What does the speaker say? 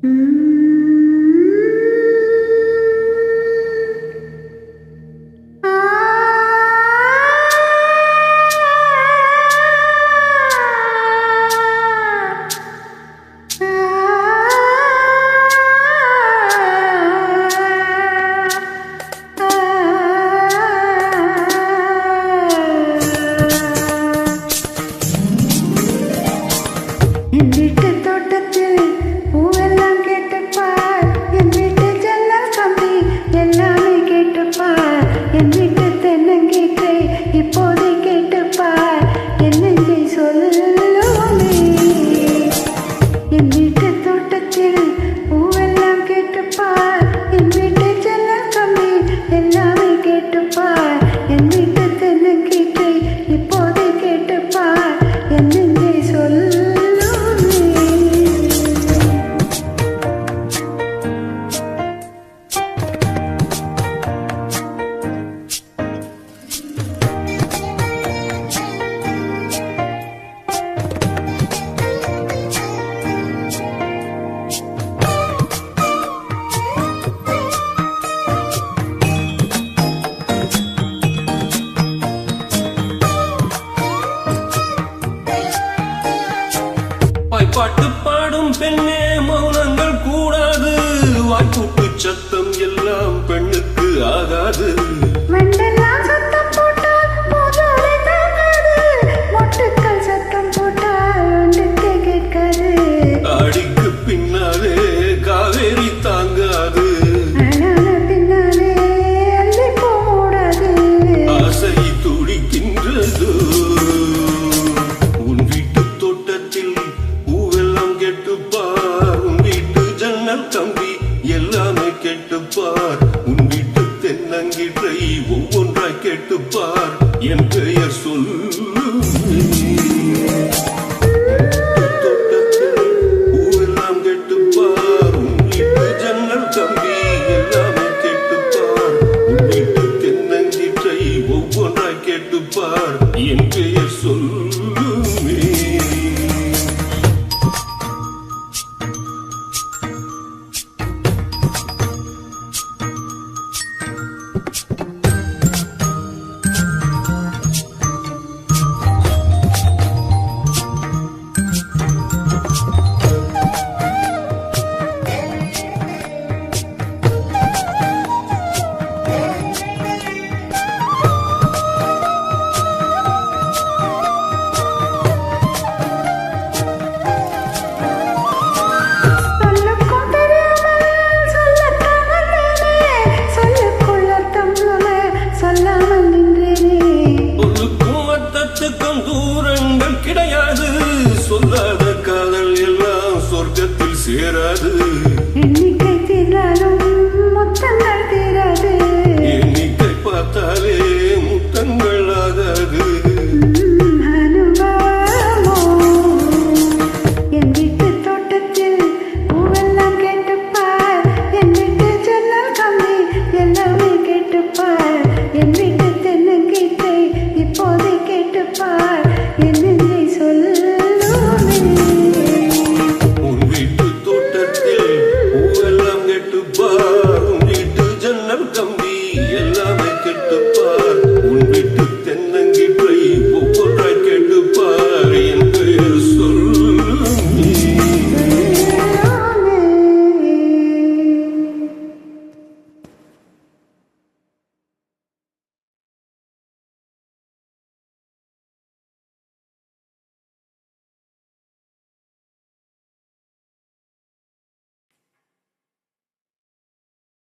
என் வீட்டு தோட்டத்தில் பூவெல்லாம் கேட்டுப்பார், என் வீட்டு ஜன்னல் கம்பி எல்லாமே கேட்டுப்பார், என் வீட்டு தென்னங்கீற்றை இப்போதை கேட்டுப்பார், என் நெஞ்சை சொல்லுமே. என் வீட்டு தோட்டத்தில் பூவெல்லாம் கேட்டுப்பார், என் வீட்டு ஜன்னல் கம்பி எல்லாமே கேட்டுப்பார், என் வீட்டு தென்னங்கீற்றை இப்போதை கேட்டுப்பார், என் நெஞ்சை சொல்லுமே. பாட்டு பாடும் பெண்ணே மௌனங்கள் கூடாது, வாய்ப்புக்கு சத்தம் எல்லாம் பெண்ணுக்கு ஆகாது. வண்டெல்லாம் சத்தம் போட்டால் பூஜோலை தாங்காது, மொட்டுக்கள் சத்தம் போட்டால் ஒன்றுக்கே கேட்காது. அடிக்கு பின்னாலே காவேரி தாங்காது, அழான பின்னாலே அள்ளி போடாது. ஆசை துடிக்கின்றது. உன் வீட்டு தோட்டத்தில் பூவெல்லாம் கேட்டுப்பார், உன் வீட்டு ஜன்னல் கம்பி எல்லாமே கேட்டுப்பார், உன் வீட்டு தென்னங்கீற்றை ஒவ்வொன்றாய் கேட்டுப்பார், என் பெயர் சொல்லுமே. தோட்டத்தில் பூவெல்லாம் கேட்டுப்பார், உன் வீட்டு ஜன்னல் கம்பி எல்லாமே கேட்டுப்பார், உன் வீட்டு தென்னங்கீற்றை ஒவ்வொன்றாய் கேட்டுப்பார், என் பெயர் சொல்லுமே. தூரங்கள் கிடையாது, சொல்லாத காதல் எல்லாம் சொர்க்கத்தில் சேராது. எண்ணிக்கை தீராலும் மொத்தங்கள் தீராது, எண்ணிக்கை பார்த்தாலே